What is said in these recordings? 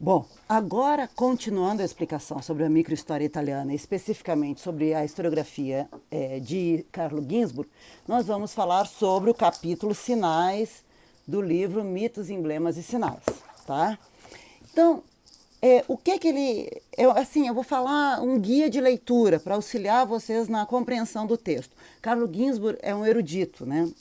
Bom, agora continuando a explicação sobre a microhistória italiana, especificamente sobre a historiografia de Carlo Ginzburg, nós vamos falar sobre o capítulo Sinais do livro Mitos, Emblemas e Sinais, tá? Então, o que ele... eu vou falar um guia de leitura para auxiliar vocês na compreensão do texto. Carlo Ginzburg é um erudito, né?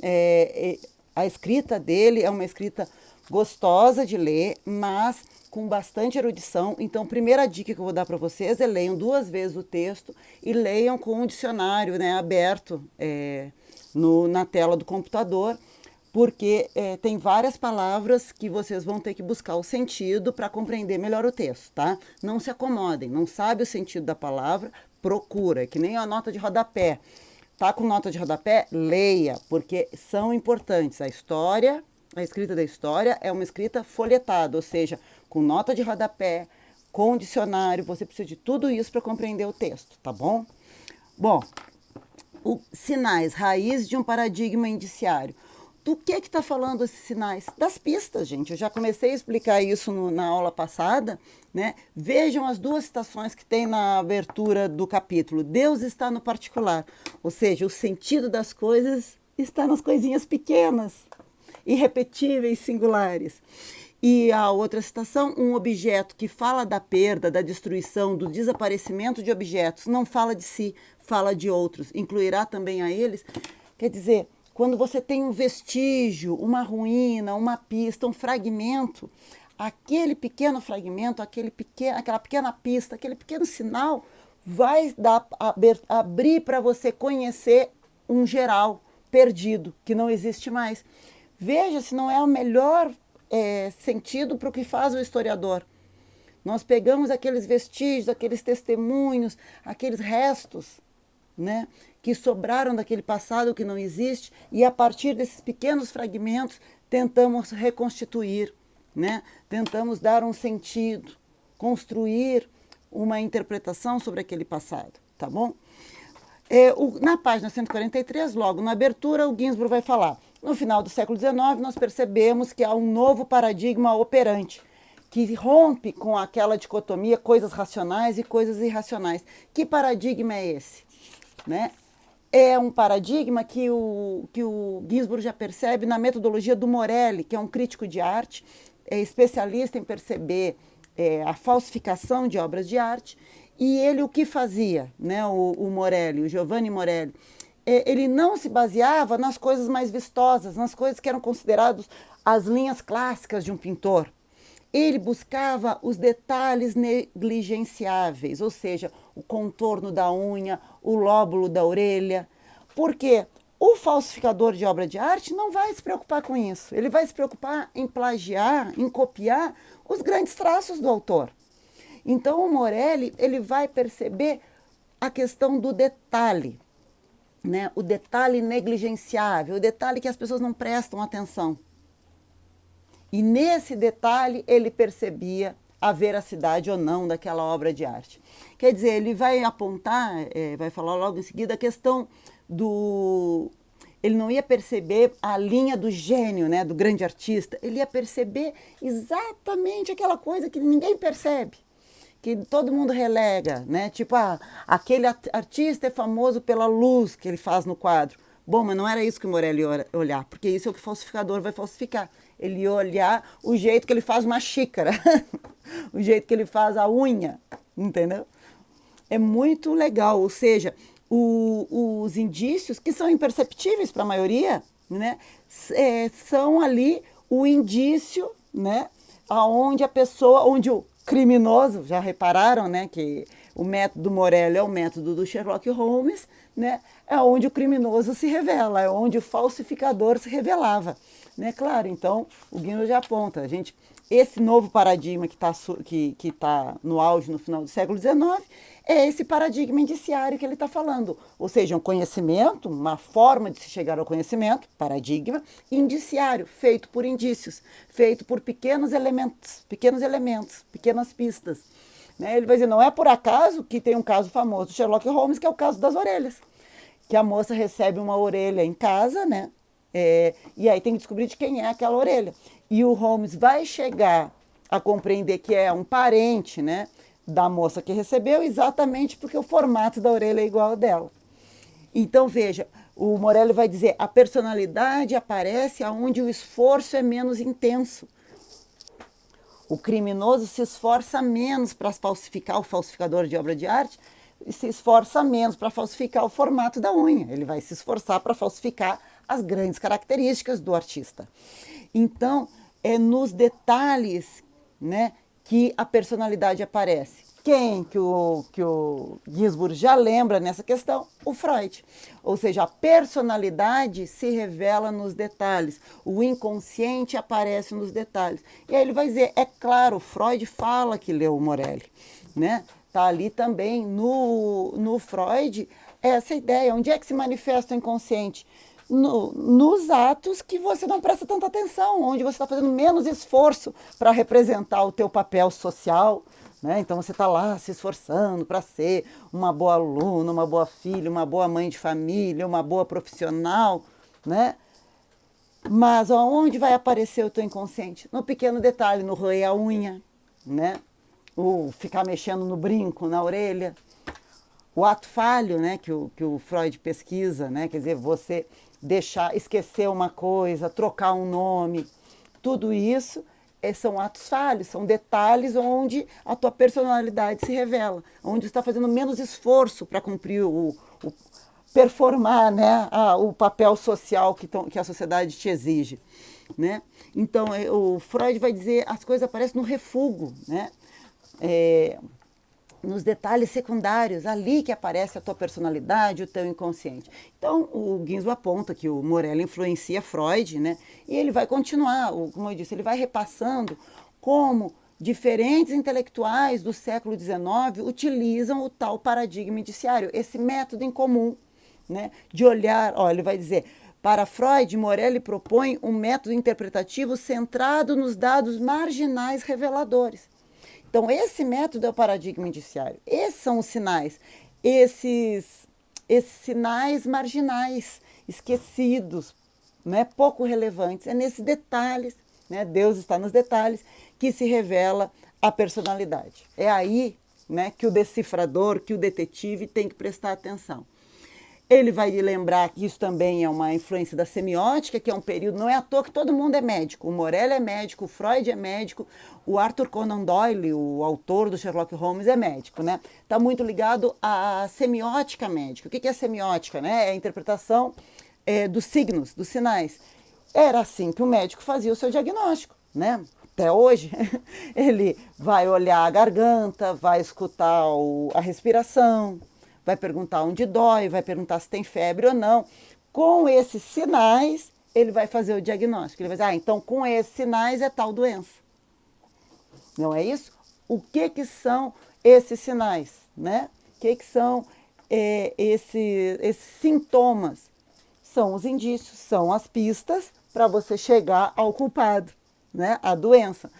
A escrita dele é uma escrita gostosa de ler, mas com bastante erudição. Então, a primeira dica que eu vou dar para vocês é leiam 2 vezes o texto e leiam com um dicionário, né, aberto na tela do computador, porque tem várias palavras que vocês vão ter que buscar o sentido para compreender melhor o texto, tá? Não se acomodem, não sabe o sentido da palavra, procura, é que nem a nota de rodapé. Tá com nota de rodapé? Leia, porque são importantes. A escrita da história é uma escrita folhetada, ou seja, com nota de rodapé, com dicionário, você precisa de tudo isso para compreender o texto, tá bom? Bom, sinais, raiz de um paradigma indiciário. Do que está falando esses sinais? Das pistas, gente. Eu já comecei a explicar isso na aula passada, né? Vejam as 2 citações que tem na abertura do capítulo. Deus está no particular, ou seja, o sentido das coisas está nas coisinhas pequenas, irrepetíveis, singulares. E a outra citação, um objeto que fala da perda, da destruição, do desaparecimento de objetos, não fala de si, fala de outros, incluirá também a eles. Quer dizer, quando você tem um vestígio, uma ruína, uma pista, um fragmento, aquele pequeno fragmento, aquela pequena pista, aquele pequeno sinal vai abrir para você conhecer um geral perdido, que não existe mais. Veja se não é o melhor sentido para o que faz o historiador. Nós pegamos aqueles vestígios, aqueles testemunhos, aqueles restos, né, que sobraram daquele passado que não existe, e a partir desses pequenos fragmentos tentamos reconstituir, né? Tentamos dar um sentido, construir uma interpretação sobre aquele passado, tá bom? Na página 143, logo na abertura, o Ginzburg vai falar: no final do século XIX, nós percebemos que há um novo paradigma operante, que rompe com aquela dicotomia coisas racionais e coisas irracionais. Que paradigma é esse? Né? É um paradigma que o Ginzburg já percebe na metodologia do Morelli, que é um crítico de arte, especialista em perceber a falsificação de obras de arte. E ele o que fazia, né? o Morelli, o Giovanni Morelli? Ele não se baseava nas coisas mais vistosas, nas coisas que eram consideradas as linhas clássicas de um pintor. Ele buscava os detalhes negligenciáveis, ou seja, o contorno da unha, o lóbulo da orelha. Porque o falsificador de obra de arte não vai se preocupar com isso. Ele vai se preocupar em plagiar, em copiar os grandes traços do autor. Então, o Morelli ele vai perceber a questão do detalhe, né? O detalhe negligenciável, o detalhe que as pessoas não prestam atenção. E nesse detalhe ele percebia a veracidade ou não daquela obra de arte. Quer dizer, ele vai apontar, vai falar logo em seguida a questão do... Ele não ia perceber a linha do gênio, né, do grande artista. Ele ia perceber exatamente aquela coisa que ninguém percebe, que todo mundo relega, né? Tipo, aquele artista é famoso pela luz que ele faz no quadro. Bom, mas não era isso que o Morelli ia olhar, porque isso é o que o falsificador vai falsificar. Ele ia olhar o jeito que ele faz uma xícara, o jeito que ele faz a unha, entendeu? É muito legal, ou seja, os indícios, que são imperceptíveis para a maioria, né, são ali o indício, né, onde a pessoa, onde o criminoso, já repararam, né, que o método Morelli é o método do Sherlock Holmes, né, é onde o criminoso se revela, é onde o falsificador se revelava, né? Claro, então o Ginzburg já aponta, esse novo paradigma que tá no auge no final do século XIX é esse paradigma indiciário que ele está falando, ou seja, um conhecimento, uma forma de se chegar ao conhecimento, paradigma indiciário, feito por indícios, feito por pequenos elementos, pequenas pistas. Né? Ele vai dizer, não é por acaso que tem um caso famoso do Sherlock Holmes, que é o caso das orelhas, que a moça recebe uma orelha em casa, né? E aí tem que descobrir de quem é aquela orelha. E o Holmes vai chegar a compreender que é um parente, né, da moça que recebeu, exatamente porque o formato da orelha é igual ao dela. Então, veja, o Morelli vai dizer, a personalidade aparece onde o esforço é menos intenso. O criminoso se esforça menos para falsificar, o falsificador de obra de arte, e se esforça menos para falsificar o formato da unha. Ele vai se esforçar para falsificar as grandes características do artista. Então, é nos detalhes, né, que a personalidade aparece. Quem que o Ginsburg já lembra nessa questão? O Freud. Ou seja, a personalidade se revela nos detalhes, o inconsciente aparece nos detalhes. E aí ele vai dizer, é claro, Freud fala que leu o Morelli, né? Está ali também no Freud essa ideia. Onde é que se manifesta o inconsciente? Nos atos que você não presta tanta atenção, onde você está fazendo menos esforço para representar o teu papel social, né? Então você está lá se esforçando para ser uma boa aluna, uma boa filha, uma boa mãe de família, uma boa profissional, né? Mas onde vai aparecer o teu inconsciente? No pequeno detalhe, no roer a unha, né? O ficar mexendo no brinco, na orelha. O ato falho, né, que o Freud pesquisa, né, quer dizer, você esquecer uma coisa, trocar um nome, tudo isso são atos falhos, são detalhes onde a tua personalidade se revela, onde você está fazendo menos esforço para cumprir performar, né, o papel social que a sociedade te exige, né? Então, o Freud vai dizer, as coisas aparecem no refúgio, né? Nos detalhes secundários, ali que aparece a tua personalidade, o teu inconsciente. Então, o Ginsburg aponta que o Morelli influencia Freud, né? E ele vai continuar, como eu disse, ele vai repassando como diferentes intelectuais do século XIX utilizam o tal paradigma indiciário, esse método em comum, né? De olhar, ele vai dizer, para Freud, Morelli propõe um método interpretativo centrado nos dados marginais reveladores. Então, esse método é o paradigma indiciário. Esses são os sinais. Esses sinais marginais, esquecidos, né, pouco relevantes. É nesses detalhes, né, Deus está nos detalhes, que se revela a personalidade. É aí, né, que o decifrador, que o detetive tem que prestar atenção. Ele vai lembrar que isso também é uma influência da semiótica, que é um período, não é à toa que todo mundo é médico. O Morelli é médico, o Freud é médico, o Arthur Conan Doyle, o autor do Sherlock Holmes, é médico, né? Está muito ligado à semiótica médica. O que é semiótica, né? É a interpretação dos signos, dos sinais. Era assim que o médico fazia o seu diagnóstico, né? Até hoje, ele vai olhar a garganta, vai escutar a respiração, vai perguntar onde dói, vai perguntar se tem febre ou não. Com esses sinais, ele vai fazer o diagnóstico. Ele vai dizer, então com esses sinais é tal doença. Não é isso? O que são esses sinais, né? O que são esses sintomas? São os indícios, são as pistas para você chegar ao culpado, né? A doença.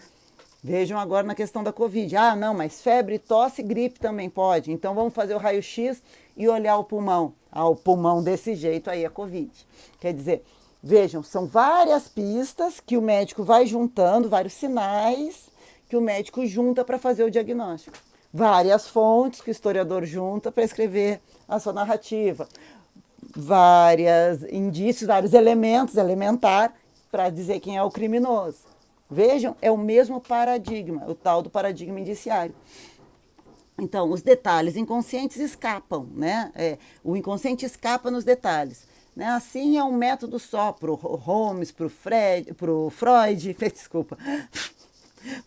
Vejam agora na questão da Covid. Não, mas febre, tosse, gripe também pode. Então vamos fazer o raio-x e olhar o pulmão. O pulmão desse jeito aí é Covid. Quer dizer, vejam, são várias pistas que o médico vai juntando, vários sinais que o médico junta para fazer o diagnóstico. Várias fontes que o historiador junta para escrever a sua narrativa. Vários indícios, vários elementos elementar para dizer quem é o criminoso. Vejam, é o mesmo paradigma, o tal do paradigma indiciário. Então, os detalhes inconscientes escapam, né? O inconsciente escapa nos detalhes. Né? Assim é um método só para o Holmes, para o Freud, desculpa,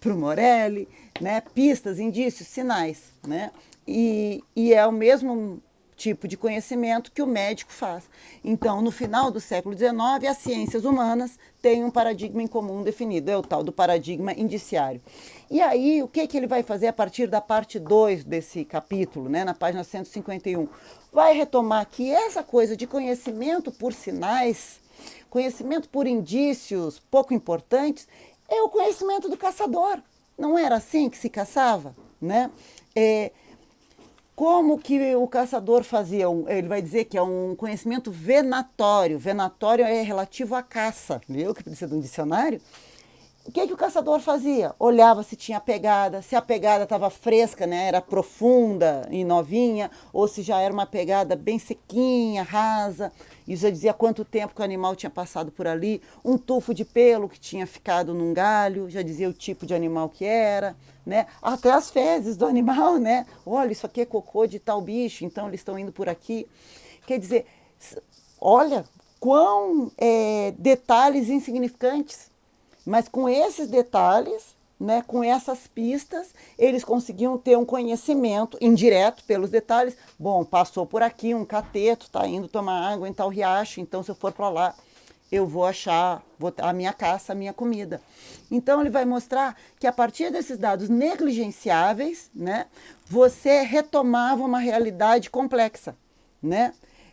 para o Morelli, né? Pistas, indícios, sinais. Né? E é o mesmo tipo de conhecimento que o médico faz. Então, no final do século XIX, as ciências humanas têm um paradigma em comum definido, é o tal do paradigma indiciário. E aí, o que ele vai fazer a partir da parte 2 desse capítulo, né, na página 151? Vai retomar que essa coisa de conhecimento por sinais, conhecimento por indícios pouco importantes, é o conhecimento do caçador. Não era assim que se caçava, né? Como que o caçador fazia? Ele vai dizer que é um conhecimento venatório. Venatório é relativo à caça, viu? Que precisa de um dicionário. O que o caçador fazia? Olhava se tinha pegada, se a pegada estava fresca, né, era profunda e novinha, ou se já era uma pegada bem sequinha, rasa. Isso já dizia quanto tempo que o animal tinha passado por ali. Um tufo de pelo que tinha ficado num galho, já dizia o tipo de animal que era. Né? Até as fezes do animal, né? Olha, isso aqui é cocô de tal bicho, então eles estão indo por aqui. Quer dizer, olha quão detalhes insignificantes. Mas com esses detalhes, né, com essas pistas, eles conseguiam ter um conhecimento indireto pelos detalhes. Bom, passou por aqui um cateto, está indo tomar água em tal riacho, então se eu for para lá, eu vou achar a minha caça, a minha comida. Então ele vai mostrar que a partir desses dados negligenciáveis, né, você retomava uma realidade complexa, né?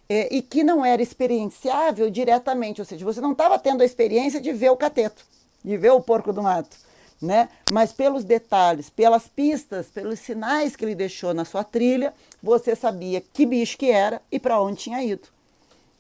E que não era experienciável diretamente, ou seja, você não estava tendo a experiência de ver o cateto, de ver o porco do mato, né? Mas pelos detalhes, pelas pistas, pelos sinais que ele deixou na sua trilha, você sabia que bicho que era e para onde tinha ido,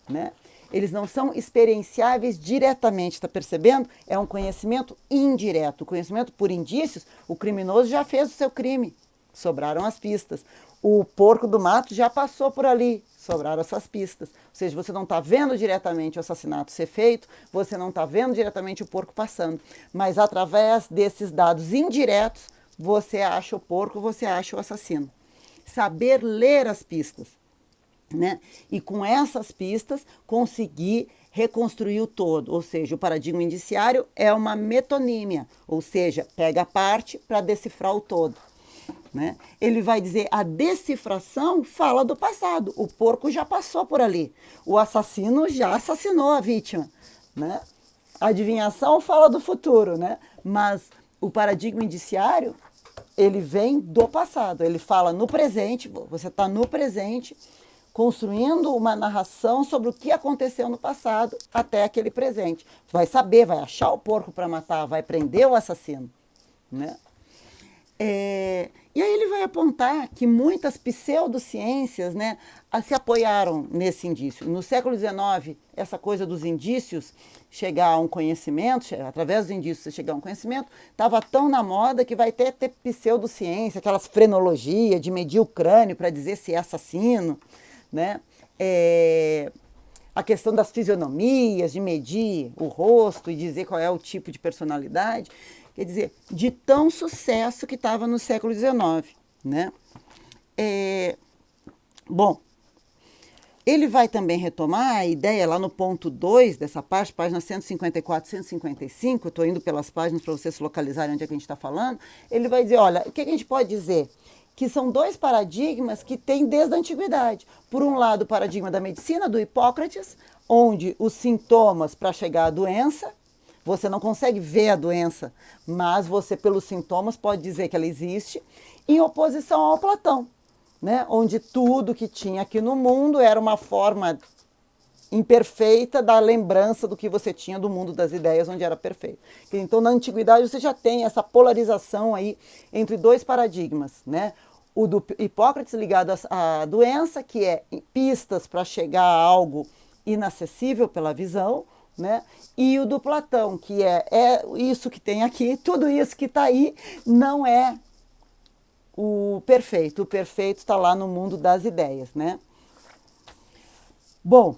né? Eles não são experienciáveis diretamente, está percebendo? É um conhecimento indireto. O conhecimento por indícios, o criminoso já fez o seu crime, sobraram as pistas. O porco do mato já passou por ali, sobraram essas pistas. Ou seja, você não está vendo diretamente o assassinato ser feito, você não está vendo diretamente o porco passando, mas através desses dados indiretos, você acha o porco, você acha o assassino. Saber ler as pistas, né? E com essas pistas conseguir reconstruir o todo, ou seja, o paradigma indiciário é uma metonímia, ou seja, pega a parte para decifrar o todo. Né? Ele vai dizer a decifração fala do passado, o porco já passou por ali, o assassino já assassinou a vítima. Né? A adivinhação fala do futuro, né? Mas o paradigma indiciário ele vem do passado, ele fala no presente, você está no presente, construindo uma narração sobre o que aconteceu no passado até aquele presente. Vai saber, vai achar o porco para matar, vai prender o assassino. Né? E aí ele vai apontar que muitas pseudociências, né, se apoiaram nesse indício. No século XIX, essa coisa dos indícios chegar a um conhecimento, através dos indícios chegar a um conhecimento, estava tão na moda que vai ter pseudociência, aquelas frenologias de medir o crânio para dizer se é assassino, né? A questão das fisionomias, de medir o rosto e dizer qual é o tipo de personalidade. Quer dizer, de tão sucesso que estava no século XIX. Né? Bom, ele vai também retomar a ideia lá no ponto 2 dessa parte, página 154, 155, estou indo pelas páginas para vocês se localizarem onde é que a gente está falando. Ele vai dizer, olha, o que a gente pode dizer? Que são dois paradigmas que tem desde a antiguidade. Por um lado, o paradigma da medicina, do Hipócrates, onde os sintomas para chegar à doença, você não consegue ver a doença, mas você, pelos sintomas, pode dizer que ela existe, em oposição ao Platão, né? Onde tudo que tinha aqui no mundo era uma forma imperfeita da lembrança do que você tinha do mundo das ideias, onde era perfeito. Então, na antiguidade, você já tem essa polarização aí entre dois paradigmas, né? O do Hipócrates ligado à doença, que é pistas para chegar a algo inacessível pela visão, né? E o do Platão, que é isso que tem aqui, tudo isso que está aí não é o perfeito está lá no mundo das ideias. Né? Bom,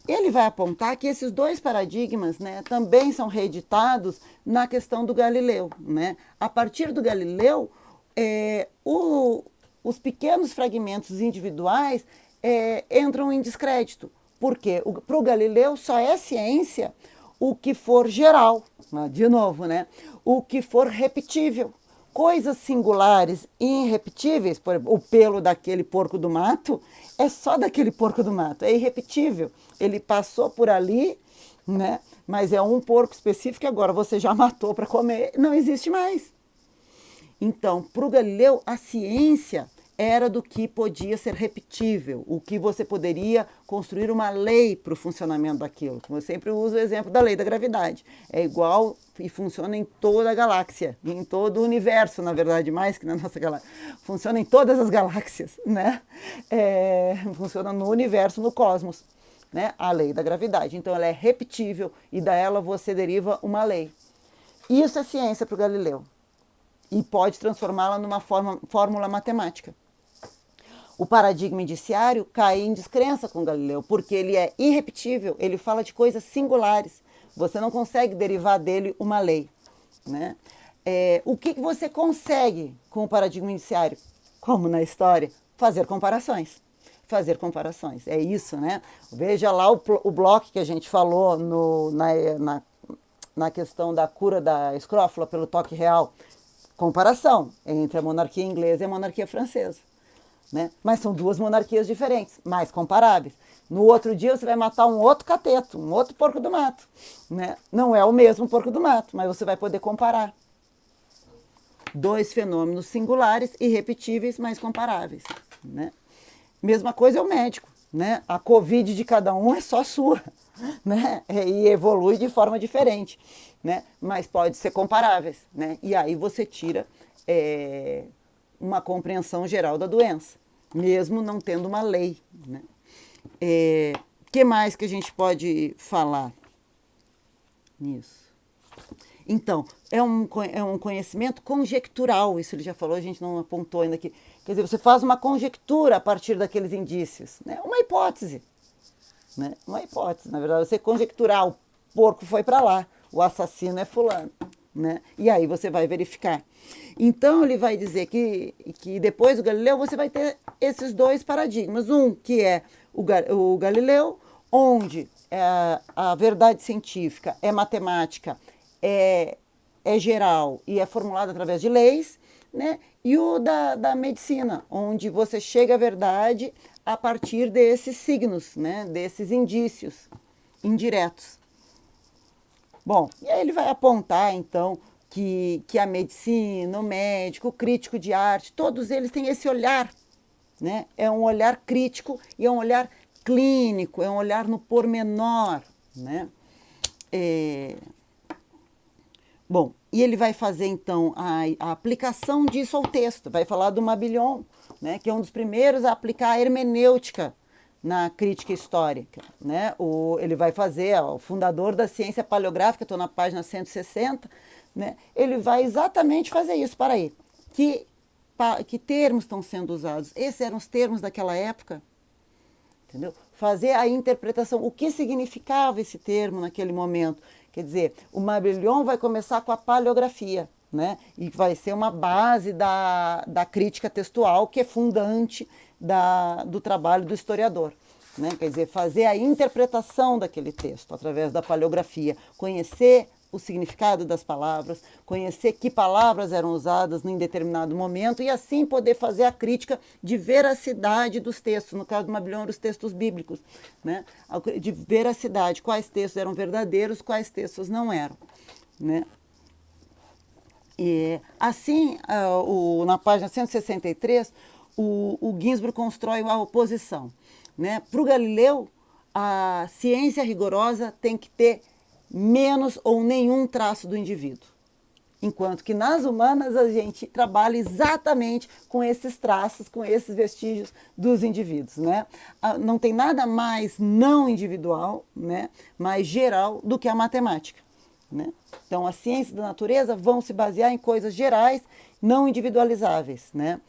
ele vai apontar que esses dois paradigmas, né, também são reeditados na questão do Galileu. Né? A partir do Galileu, os pequenos fragmentos individuais entram em descrédito. Porque para o Galileu só é ciência o que for geral, de novo, né? O que for repetível. Coisas singulares e irrepetíveis, por exemplo, o pelo daquele porco do mato é só daquele porco do mato, é irrepetível. Ele passou por ali, né? Mas é um porco específico que agora você já matou para comer, não existe mais. Então, para o Galileu, a ciência era do que podia ser repetível, o que você poderia construir uma lei para o funcionamento daquilo. Eu sempre uso o exemplo da lei da gravidade. É igual e funciona em toda a galáxia, em todo o universo, na verdade, mais que na nossa galáxia. Funciona em todas as galáxias, né? Funciona no universo, no cosmos, né? A lei da gravidade. Então, ela é repetível e dela você deriva uma lei. Isso é ciência para o Galileu. E pode transformá-la numa fórmula matemática. O paradigma indiciário cai em descrença com Galileu, porque ele é irrepetível, ele fala de coisas singulares. Você não consegue derivar dele uma lei. Né? O que você consegue com o paradigma indiciário? Como na história, fazer comparações. Fazer comparações, é isso, né? Veja lá o bloco que a gente falou na questão da cura da escrófula pelo toque real. Comparação entre a monarquia inglesa e a monarquia francesa. Né? Mas são duas monarquias diferentes, mas comparáveis. No outro dia você vai matar um outro cateto, um outro porco do mato. Né? Não é o mesmo porco do mato, mas você vai poder comparar. Dois fenômenos singulares, irrepetíveis, mas comparáveis. Né? Mesma coisa é o médico. Né? A Covid de cada um é só sua. Né? E evolui de forma diferente. Né? Mas pode ser comparáveis. Né? E aí você tira uma compreensão geral da doença, mesmo não tendo uma lei. Né? Que mais que a gente pode falar nisso? Então, é um conhecimento conjectural, isso ele já falou, a gente não apontou ainda aqui. Quer dizer, você faz uma conjectura a partir daqueles indícios, né? Uma hipótese. Né? Uma hipótese, na verdade, você conjecturar, o porco foi para lá, o assassino é fulano. Né? E aí você vai verificar. Então ele vai dizer que depois do Galileu você vai ter esses dois paradigmas. Um que é o Galileu, onde a verdade científica é matemática, é geral e é formulada através de leis, né? E o da medicina, onde você chega à verdade a partir desses signos, né? Desses indícios indiretos. Bom, e aí ele vai apontar, então, que a medicina, o médico, o crítico de arte, todos eles têm esse olhar, né? É um olhar crítico e é um olhar clínico, é um olhar no pormenor, né? Bom, e ele vai fazer, então, a aplicação disso ao texto, vai falar do Mabillon, né? Que é um dos primeiros a aplicar a hermenêutica na crítica histórica. Né? Ele vai fazer, o fundador da ciência paleográfica, estou na página 160, né? Ele vai exatamente fazer isso. Para aí, que termos estão sendo usados? Esses eram os termos daquela época? Entendeu? Fazer a interpretação, o que significava esse termo naquele momento. Quer dizer, o Mabillon vai começar com a paleografia, né? E vai ser uma base da crítica textual, que é fundante do trabalho do historiador. Né? Quer dizer, fazer a interpretação daquele texto através da paleografia, conhecer o significado das palavras, conhecer que palavras eram usadas em determinado momento e assim poder fazer a crítica de veracidade dos textos, no caso do Mabillon, os textos bíblicos, né? De veracidade, quais textos eram verdadeiros, quais textos não eram. Né? E assim, na página 163, o Ginsburg constrói uma oposição. Né? Para o Galileu, a ciência rigorosa tem que ter menos ou nenhum traço do indivíduo. Enquanto que nas humanas a gente trabalha exatamente com esses traços, com esses vestígios dos indivíduos. Né? Não tem nada mais não individual, né, mais geral do que a matemática. Né? Então, as ciências da natureza vão se basear em coisas gerais, não individualizáveis. Né?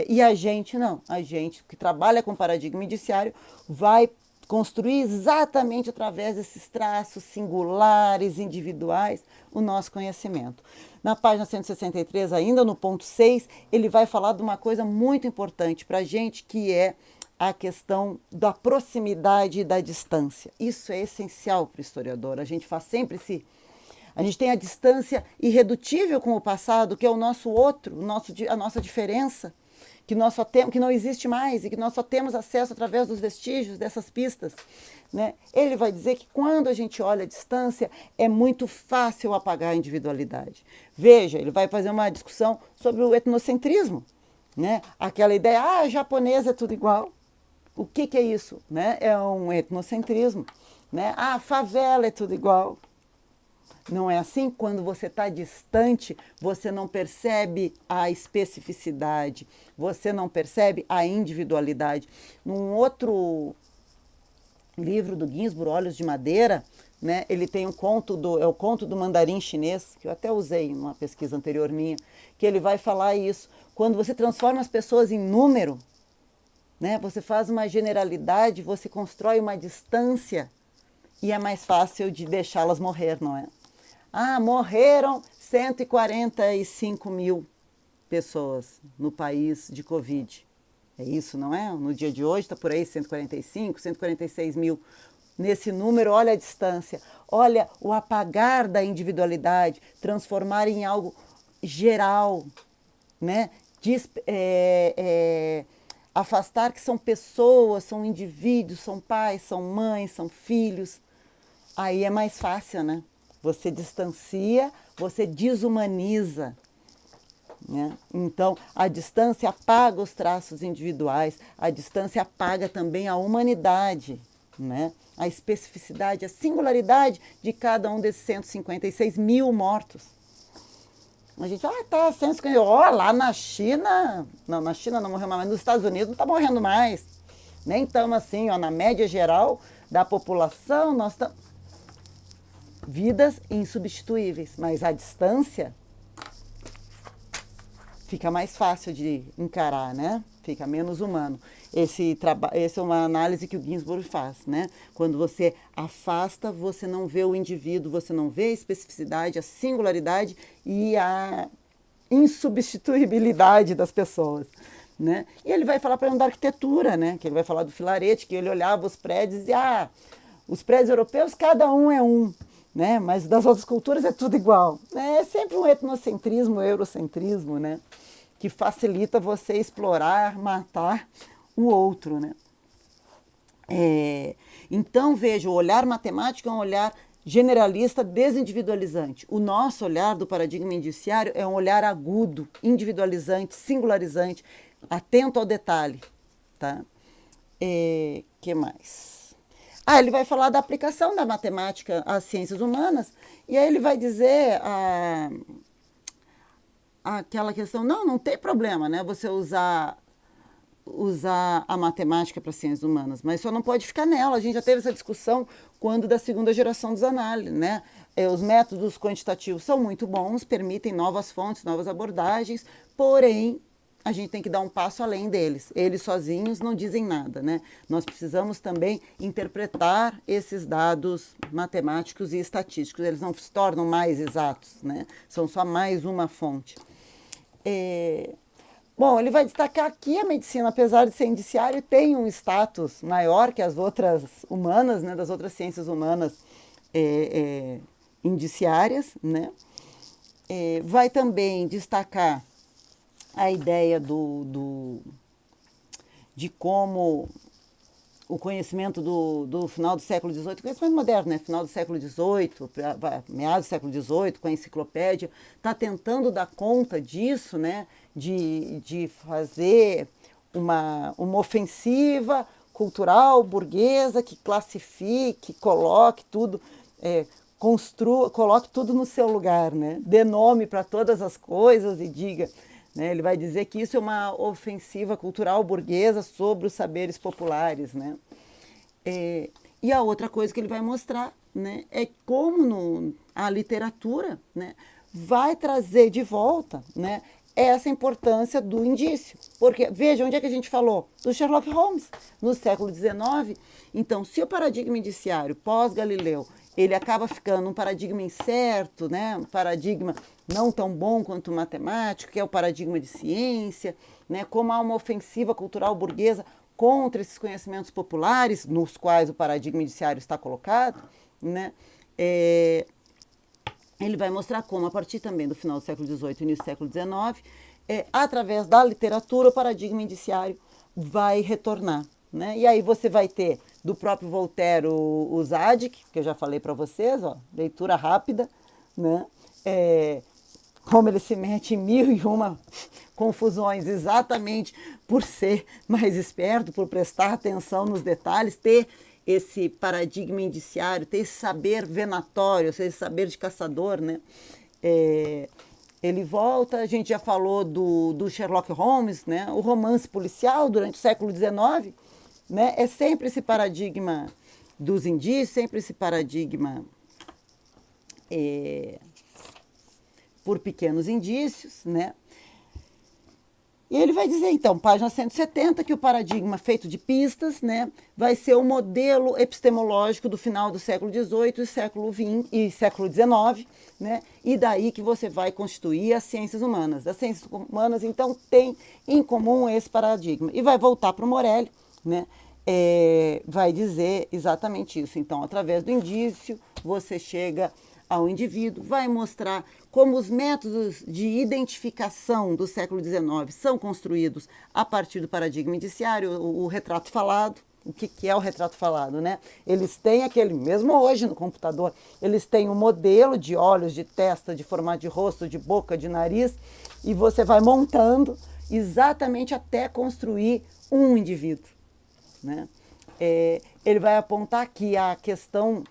E a gente não. A gente que trabalha com paradigma indiciário vai construir exatamente através desses traços singulares, individuais, o nosso conhecimento. Na página 163, ainda no ponto 6, ele vai falar de uma coisa muito importante para a gente, que é a questão da proximidade e da distância. Isso é essencial para o historiador. A gente faz sempre a gente tem a distância irredutível com o passado, que é o nosso outro, a nossa diferença, que não existe mais e que nós só temos acesso através dos vestígios dessas pistas. Né? Ele vai dizer que quando a gente olha a distância, é muito fácil apagar a individualidade. Veja, ele vai fazer uma discussão sobre o etnocentrismo. Né? Aquela ideia, japonês é tudo igual. O que é isso? Né? É um etnocentrismo. Né? Favela é tudo igual. Não é assim? Quando você está distante, você não percebe a especificidade, você não percebe a individualidade. Num outro livro do Ginsburg, Olhos de Madeira, né? Ele tem é o conto do mandarim chinês, que eu até usei numa pesquisa anterior minha, que ele vai falar isso. Quando você transforma as pessoas em número, né? Você faz uma generalidade, você constrói uma distância e é mais fácil de deixá-las morrer, não é? Ah, morreram 145 mil pessoas no país de Covid. É isso, não é? No dia de hoje está por aí 145, 146 mil. Nesse número, olha a distância, olha o apagar da individualidade, transformar em algo geral, né? Afastar que são pessoas, são indivíduos, são pais, são mães, são filhos. Aí é mais fácil, né? Você distancia, você desumaniza. Né? Então, a distância apaga os traços individuais, a distância apaga também a humanidade, né? A especificidade, a singularidade de cada um desses 156 mil mortos. A gente, tá, 150, lá na China, não, na China não morreu mais, mas nos Estados Unidos não está morrendo mais. Nem estamos assim, na média geral da população, nós estamos... Vidas insubstituíveis, mas a distância fica mais fácil de encarar, né? Fica menos humano. Essa é uma análise que o Ginsburg faz, né? Quando você afasta, você não vê o indivíduo, você não vê a especificidade, a singularidade e a insubstituibilidade das pessoas, né? E ele vai falar para ele da arquitetura, né? Que ele vai falar do Filarete, que ele olhava os prédios e dizia, os prédios europeus, cada um é um, né? Mas das outras culturas é tudo igual. É sempre um etnocentrismo, eurocentrismo, né? Que facilita você explorar, matar o outro, né? Então, veja, o olhar matemático é um olhar generalista, desindividualizante. O nosso olhar do paradigma indiciário é um olhar agudo, individualizante, singularizante, atento ao detalhe, tá? Que mais? Ele vai falar da aplicação da matemática às ciências humanas, e aí ele vai dizer aquela questão, não tem problema, né, você usar a matemática para ciências humanas, mas só não pode ficar nela. A gente já teve essa discussão quando da segunda geração dos análises, né? Os métodos quantitativos são muito bons, permitem novas fontes, novas abordagens, porém, a gente tem que dar um passo além deles. Eles sozinhos não dizem nada, né? Nós precisamos também interpretar esses dados matemáticos e estatísticos. Eles não se tornam mais exatos, né? São só mais uma fonte. Bom, ele vai destacar que a medicina, apesar de ser indiciário, tem um status maior que as outras humanas, né? Das outras ciências humanas indiciárias, né? Vai também destacar a ideia de como o conhecimento do final do século XVIII, conhecimento moderno, né? Final do século XVIII, meados do século XVIII, com a enciclopédia, está tentando dar conta disso, né? De fazer uma ofensiva cultural burguesa que classifique, coloque tudo, coloque tudo no seu lugar, né? Dê nome para todas as coisas e diga... Né, ele vai dizer que isso é uma ofensiva cultural burguesa sobre os saberes populares. Né? E a outra coisa que ele vai mostrar, né, é como a literatura, né, vai trazer de volta, né, essa importância do indício. Porque, veja, onde é que a gente falou? Do Sherlock Holmes, no século XIX. Então, se o paradigma indiciário pós-Galileu ele acaba ficando um paradigma incerto, né? Um paradigma não tão bom quanto o matemático, que é o paradigma de ciência, né? Como há uma ofensiva cultural burguesa contra esses conhecimentos populares, nos quais o paradigma indiciário está colocado, né? Ele vai mostrar como, a partir também do final do século XVIII e início do século XIX, através da literatura, o paradigma indiciário vai retornar. Né? E aí você vai ter do próprio Voltaire o Zadig, que eu já falei para vocês, leitura rápida, né? Como ele se mete em 1001 confusões, exatamente por ser mais esperto, por prestar atenção nos detalhes, ter esse paradigma indiciário, ter esse saber venatório, esse saber de caçador, né? Ele volta, a gente já falou do Sherlock Holmes, né? O romance policial durante o século XIX, né? É sempre esse paradigma dos indícios, sempre esse paradigma por pequenos indícios, né? E ele vai dizer, então, página 170, que o paradigma feito de pistas, né, vai ser o modelo epistemológico do final do século XVIII e século XIX, né, e daí que você vai constituir as ciências humanas. As ciências humanas, então, têm em comum esse paradigma. E vai voltar para o Morelli, né, vai dizer exatamente isso. Então, através do indício, você chega ao indivíduo, vai mostrar como os métodos de identificação do século XIX são construídos a partir do paradigma indiciário, o retrato falado. O que é o retrato falado, né? Eles têm aquele, mesmo hoje no computador, eles têm um modelo de olhos, de testa, de formato de rosto, de boca, de nariz, e você vai montando exatamente até construir um indivíduo, né? Ele vai apontar que a questão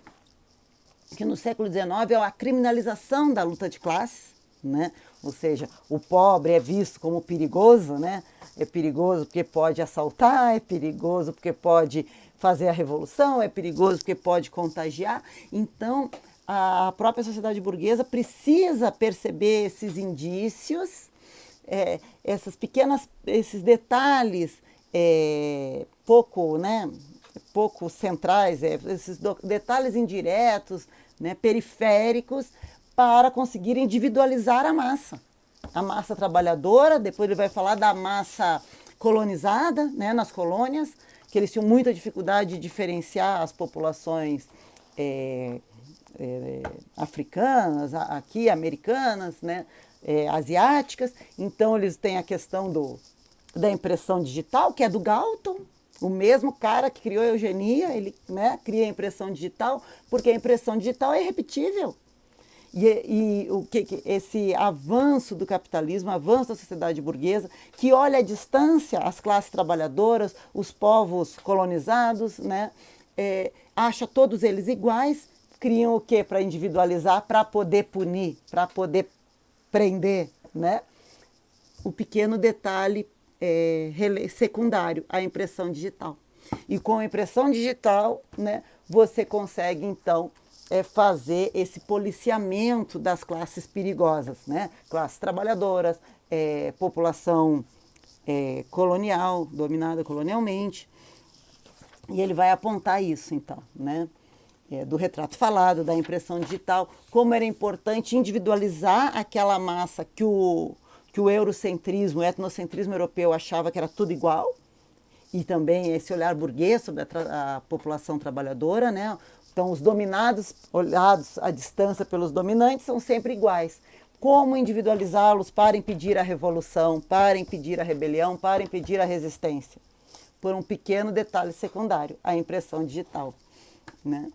que no século XIX é a criminalização da luta de classes, né? Ou seja, o pobre é visto como perigoso, né? É perigoso porque pode assaltar, é perigoso porque pode fazer a revolução, é perigoso porque pode contagiar. Então, a própria sociedade burguesa precisa perceber esses indícios, esses detalhes pouco centrais, esses detalhes indiretos, né, periféricos, para conseguir individualizar a massa trabalhadora. Depois ele vai falar da massa colonizada, né, nas colônias, que eles tinham muita dificuldade de diferenciar as populações africanas, aqui americanas, né, asiáticas. Então eles têm a questão da impressão digital, que é do Galton. O mesmo cara que criou a eugenia, ele, né, cria a impressão digital, porque a impressão digital é irrepetível. E esse avanço do capitalismo, avanço da sociedade burguesa, que olha à distância as classes trabalhadoras, os povos colonizados, né, acha todos eles iguais, criam o quê? Para individualizar, para poder punir, para poder prender, né? O pequeno detalhe secundário, a impressão digital. E com a impressão digital, né, você consegue, então, fazer esse policiamento das classes perigosas, né? Classes trabalhadoras, população colonial, dominada colonialmente. E ele vai apontar isso, então, né? Do retrato falado, da impressão digital, como era importante individualizar aquela massa que o eurocentrismo, o etnocentrismo europeu achava que era tudo igual, e também esse olhar burguês sobre a população trabalhadora, né? Então, os dominados, olhados à distância pelos dominantes, são sempre iguais. Como individualizá-los para impedir a revolução, para impedir a rebelião, para impedir a resistência? Por um pequeno detalhe secundário, a impressão digital, né?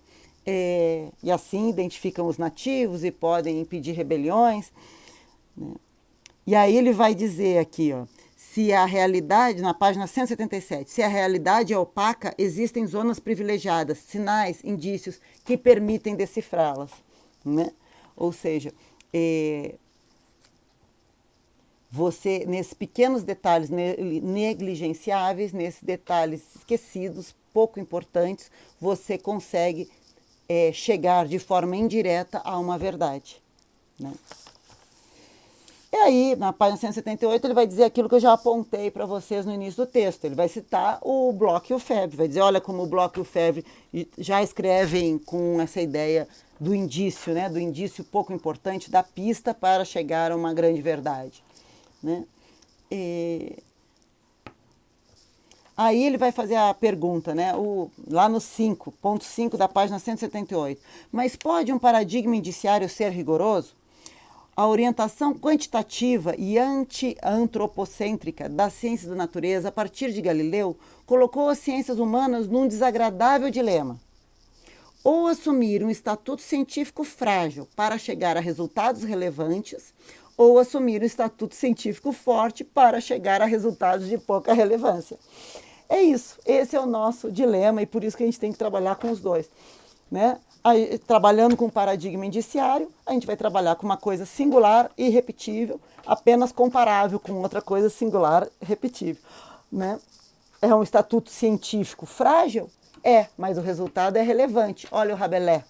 E assim identificam os nativos e podem impedir rebeliões, né? E aí ele vai dizer aqui, ó, se a realidade, na página 177, se a realidade é opaca, existem zonas privilegiadas, sinais, indícios que permitem decifrá-las, né? Ou seja, você, nesses pequenos detalhes negligenciáveis, nesses detalhes esquecidos, pouco importantes, você consegue chegar de forma indireta a uma verdade, né? E aí, na página 178, ele vai dizer aquilo que eu já apontei para vocês no início do texto. Ele vai citar o Bloch e o Febvre. Vai dizer, olha como o Bloch e o Febvre já escrevem com essa ideia do indício, né? Do indício pouco importante, da pista para chegar a uma grande verdade, né? Aí ele vai fazer a pergunta, né? Lá no 5.5 da página 178. Mas pode um paradigma indiciário ser rigoroso? A orientação quantitativa e anti-antropocêntrica das ciências da natureza, a partir de Galileu, colocou as ciências humanas num desagradável dilema. Ou assumir um estatuto científico frágil para chegar a resultados relevantes, ou assumir um estatuto científico forte para chegar a resultados de pouca relevância. É isso, esse é o nosso dilema e por isso que a gente tem que trabalhar com os dois, né? Aí, trabalhando com um paradigma indiciário, a gente vai trabalhar com uma coisa singular e irrepetível, apenas comparável com outra coisa singular e repetível, né? É um estatuto científico frágil? Mas o resultado é relevante. Olha o Rabelais,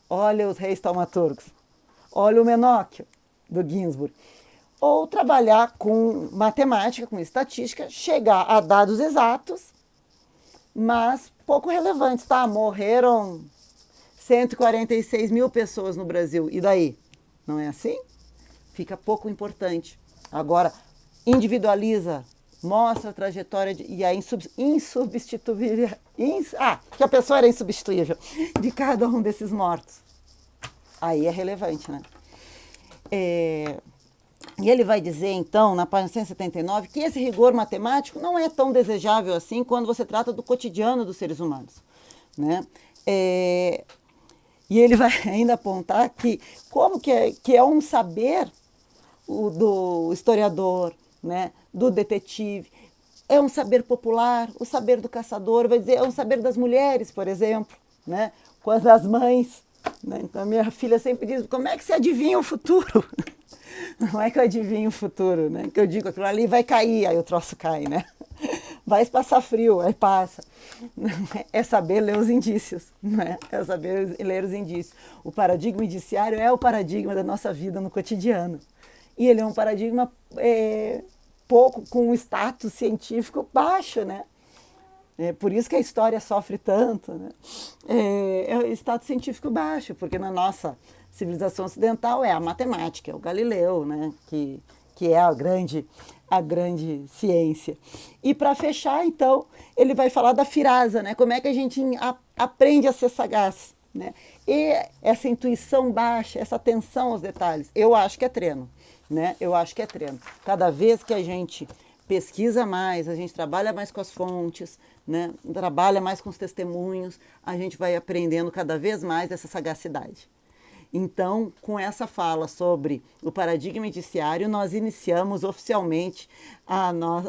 olha os reis taumaturgos, olha o Menocchio, do Ginsburg. Ou trabalhar com matemática, com estatística, chegar a dados exatos, mas pouco relevantes, tá? Morreram 146 mil pessoas no Brasil, e daí? Não é assim? Fica pouco importante. Agora, individualiza, mostra a trajetória e a insubstituível, que a pessoa era insubstituível de cada um desses mortos. Aí é relevante, né? E ele vai dizer, então, na página 179, que esse rigor matemático não é tão desejável assim quando você trata do cotidiano dos seres humanos, né? E ele vai ainda apontar que como que é um saber do historiador, né, do detetive, é um saber popular, o saber do caçador, vai dizer, é um saber das mulheres, por exemplo, né, quando as mães, né, então a minha filha sempre diz, como é que você adivinha o futuro? Não é que eu adivinho o futuro, né, que eu digo, aquilo ali vai cair, aí o troço cai, né, vai passar frio, aí passa. É saber ler os indícios, né? É saber ler os indícios. O paradigma indiciário é o paradigma da nossa vida no cotidiano. E ele é um paradigma pouco com um status científico baixo, né? Por isso que a história sofre tanto, né? É status científico baixo, porque na nossa civilização ocidental é a matemática, é o Galileu, né? Que é a grande ciência. E para fechar, então, ele vai falar da firasa, né? Como é que a gente aprende a ser sagaz, né? E essa intuição baixa, essa atenção aos detalhes, eu acho que é treino, né? Eu acho que é treino. Cada vez que a gente pesquisa mais, a gente trabalha mais com as fontes, né? Trabalha mais com os testemunhos, a gente vai aprendendo cada vez mais essa sagacidade. Então, com essa fala sobre o paradigma indiciário, nós iniciamos oficialmente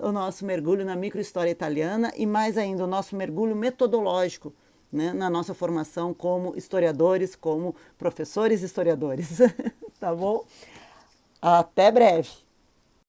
o nosso mergulho na microhistória italiana e, mais ainda, o nosso mergulho metodológico, né, na nossa formação como historiadores, como professores historiadores. Tá bom? Até breve!